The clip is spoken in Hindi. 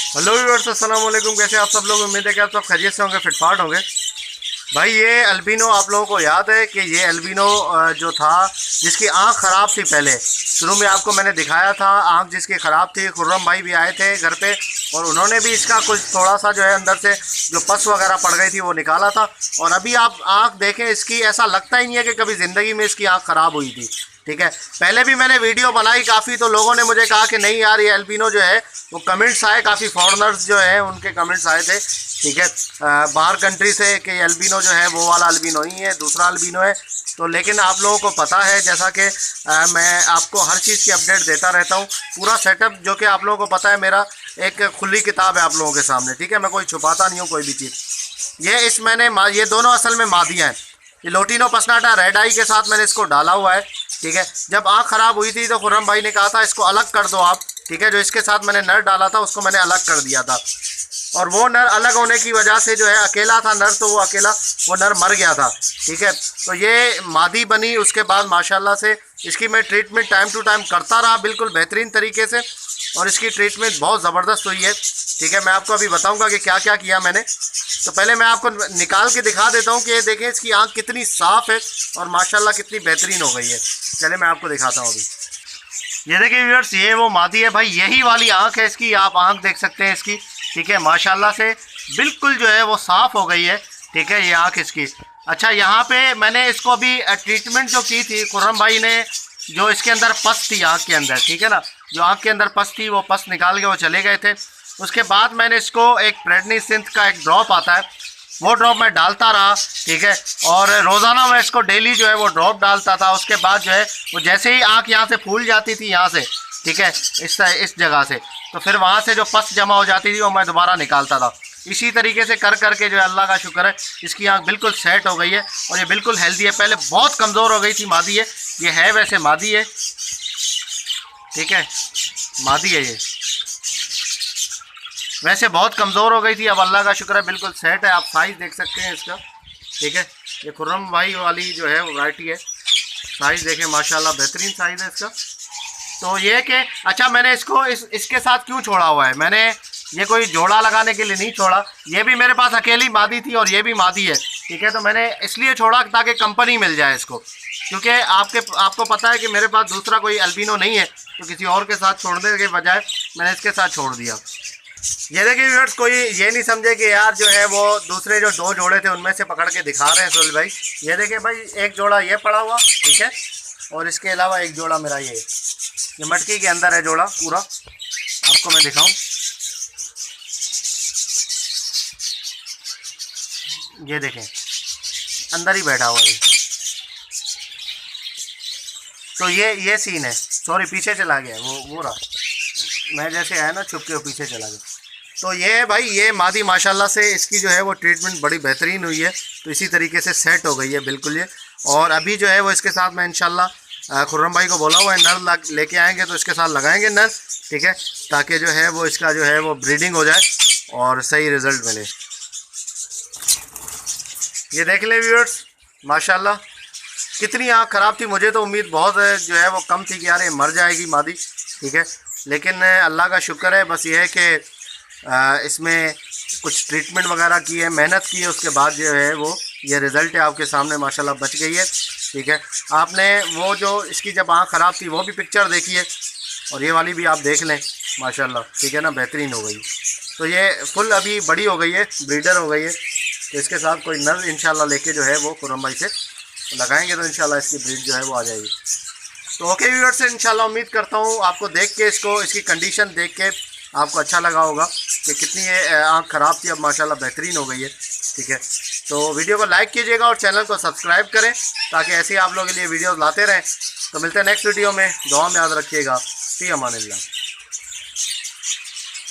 हेलो व्यूअर्स, अस्सलाम वालेकुम। कैसे आप सब लोग? उम्मीद है कि आप सब खैरियत से होंगे, फिटफाट होंगे। भाई ये अल्बिनो आप लोगों को याद है कि ये अल्बिनो जो था, जिसकी आंख ख़राब थी, पहले शुरू में आपको मैंने दिखाया था, आंख जिसकी ख़राब थी। खुर्रम भाई भी आए थे घर पे और उन्होंने भी इसका कुछ थोड़ा सा जो है अंदर से जो पस वगैरह पड़ गई थी वो निकाला था। और अभी आप आंख देखें इसकी, ऐसा लगता ही नहीं है कि कभी ज़िंदगी में इसकी आंख ख़राब हुई थी। ठीक है, पहले भी मैंने वीडियो बनाई काफ़ी, तो लोगों ने मुझे कहा कि नहीं यार ये अल्बिनो जो है, वो कमेंट्स आए काफ़ी, फॉरेनर्स जो है उनके कमेंट्स आए थे। ठीक है, बाहर कंट्री से कि अल्बिनो जो है वो वाला अल्बिनो ही है, दूसरा अल्बिनो है। तो लेकिन आप लोगों को पता है, जैसा कि मैं आपको हर चीज़ की अपडेट देता रहता हूँ, पूरा सेटअप जो कि आप लोगों को पता है, मेरा एक खुली किताब है आप लोगों के सामने। ठीक है, मैं कोई छुपाता नहीं हूँ कोई भी चीज़। ये दोनों असल में मादियाँ हैं। ये लोटिनो पसनाटा रेड आई के साथ मैंने इसको डाला हुआ है। ठीक है, जब आँख ख़राब हुई थी तो खुर्रम भाई ने कहा था इसको अलग कर दो आप। ठीक है, जो इसके साथ मैंने नर डाला था उसको मैंने अलग कर दिया था, और वो नर अलग होने की वजह से जो है, अकेला था नर, तो वो नर मर गया था। ठीक है, तो ये मादी बनी। उसके बाद माशाल्लाह से इसकी मैं ट्रीटमेंट टाइम टू टाइम करता रहा, बिल्कुल बेहतरीन तरीके से, और इसकी ट्रीटमेंट बहुत ज़बरदस्त हुई है। ठीक है, मैं आपको अभी बताऊंगा कि क्या क्या किया मैंने। तो पहले मैं आपको निकाल के दिखा देता हूँ कि ये देखें इसकी आँख कितनी साफ़ है और माशाल्लाह कितनी बेहतरीन हो गई है। चले मैं आपको दिखाता हूँ अभी। ये देखिए व्यूअर्स, ये वो मादी है भाई, यही वाली आँख है इसकी, आप आँख देख सकते हैं इसकी। ठीक है, माशाल्लाह से बिल्कुल जो है वो साफ़ हो गई है। ठीक है, ये आँख इसकी। अच्छा, यहाँ पे मैंने इसको अभी ट्रीटमेंट जो की थी, खुर्रम भाई ने, जो इसके अंदर पस थी आँख के अंदर, ठीक है ना, जो आँख के अंदर पस थी वो पस निकाल के वो चले गए थे। उसके बाद मैंने इसको एक प्रेडनीसिंथ का एक ड्रॉप आता है, वो ड्रॉप मैं डालता रहा। ठीक है, और रोज़ाना मैं इसको डेली जो है वो ड्रॉप डालता था। उसके बाद जो है वो जैसे ही आँख यहाँ से फूल जाती थी, यहाँ से, ठीक है, इस जगह से, तो फिर वहाँ से जो पस जमा हो जाती थी वो मैं दोबारा निकालता था। इसी तरीके से कर करके जो है, अल्लाह का शुक्र है, इसकी आँख बिल्कुल सेट हो गई है और ये बिल्कुल हेल्दी है। पहले बहुत कमज़ोर हो गई थी, मादी है ये, है वैसे मादी है। ठीक है, मादी है ये, वैसे बहुत कमज़ोर हो गई थी, अब अल्लाह का शुक्र है बिल्कुल सेट है। आप साइज़ देख सकते हैं इसका। ठीक है, ये खुर्रम भाई वाली जो है वैरायटी है, साइज़ देखें माशाल्लाह बेहतरीन साइज़ है इसका। तो ये कि अच्छा, मैंने इसको इसके साथ क्यों छोड़ा हुआ है, मैंने ये कोई जोड़ा लगाने के लिए नहीं छोड़ा, ये भी मेरे पास अकेली मादी थी और ये भी मादी है। ठीक है, तो मैंने इसलिए छोड़ा ताकि कंपनी मिल जाए इसको, क्योंकि आपको पता है कि मेरे पास दूसरा कोई अल्बिनो नहीं है, तो किसी और के साथ छोड़ने के बजाय मैंने इसके साथ छोड़ दिया। ये देखिए व्यूअर्स, कोई ये नहीं समझे कि यार जो है वो दूसरे जो दो जोड़े थे उनमें से पकड़ के दिखा रहे हैं सोहेल भाई। ये देखिए भाई, एक जोड़ा ये पड़ा हुआ, ठीक है, और इसके अलावा एक जोड़ा मेरा ये मटकी के अंदर है जोड़ा पूरा, आपको मैं दिखाऊं। ये देखें अंदर ही बैठा हुआ है। तो ये सीन है, सॉरी पीछे चला गया, वो रहा, मैं जैसे आया ना छुप के वो पीछे चला गया। तो ये भाई, ये मादी माशाल्लाह से इसकी जो है वो ट्रीटमेंट बड़ी बेहतरीन हुई है, तो इसी तरीके से सेट हो गई है बिल्कुल ये। और अभी जो है वो इसके साथ मैं इंशाल्लाह खुर्रम भाई को बोला हुआ है, नर लेके आएंगे तो इसके साथ लगाएंगे नर। ठीक है, ताकि जो है वो इसका जो है वो ब्रीडिंग हो जाए और सही रिज़ल्ट मिले। ये देख ले व्यूअर्स, माशाल्लाह कितनी आँख ख़राब थी, मुझे तो उम्मीद बहुत जो है वो कम थी कि यार ये मर जाएगी मादी। ठीक है, लेकिन अल्लाह का शुक्र है, बस ये है कि इसमें कुछ ट्रीटमेंट वगैरह की है, मेहनत की है, उसके बाद जो है वो ये रिज़ल्ट है आपके सामने, माशाल्लाह बच गई है। ठीक है, आपने वो जो इसकी जब आँख ख़राब थी वो भी पिक्चर देखी है, और ये वाली भी आप देख लें माशाल्लाह। ठीक है ना, बेहतरीन हो गई। तो ये फुल अभी बड़ी हो गई है, ब्रीडर हो गई है, तो इसके साथ कोई नर इंशाल्लाह लेके जो है वो खुर्रम भाई से लगाएंगे तो इंशाल्लाह इसकी ब्रीड जो है वो आ जाएगी। तो ओके व्यूअर्स, से इंशाल्लाह उम्मीद करता हूँ आपको देख के, इसकी कंडीशन देख के आपको अच्छा लगा होगा कि कितनी ये आँख ख़राब थी, अब माशाल्लाह बेहतरीन हो गई है। ठीक है, तो वीडियो को लाइक कीजिएगा और चैनल को सब्सक्राइब करें, ताकि ऐसे ही आप लोगों के लिए वीडियोस लाते रहें। तो मिलते हैं नेक्स्ट वीडियो में, दुआ में याद रखिएगा। फ़ी अमानिल्लाह।